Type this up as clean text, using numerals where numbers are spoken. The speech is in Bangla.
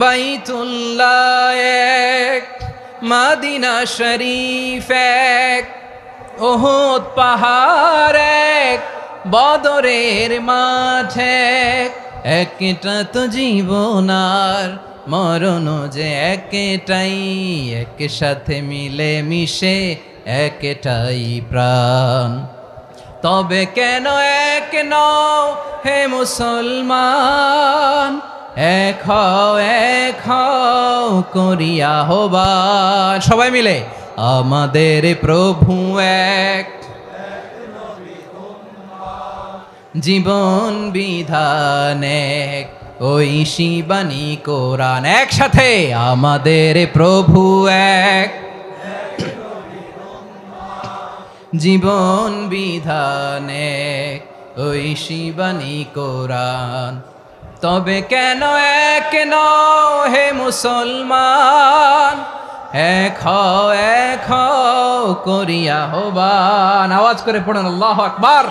বাইতুল্লাহ এক, মদিনা শরীফ এক, উহুদ পাহাড় এক, বদরের মাঠ এক। একটা তো জীবন আর মরণ যে একটাই, একসাথে মিলে মিশে একটাই প্রাণ। তবে কেন এক নও হে মুসলমান, এক হও করিয়া আহ্বান। সবাই মিলে আমাদের প্রভু এক, জীবন বিধান এক, ওই শিবানী কোরআন। একসাথে আমাদের প্রভু এক, জীবন বিধান এক, ওই শিবানী কোরআন। তবে কেন এক নও হে মুসলমান, এক হও করিয়া আহ্বান। আওয়াজ করে পড়ুন আল্লাহু আকবার।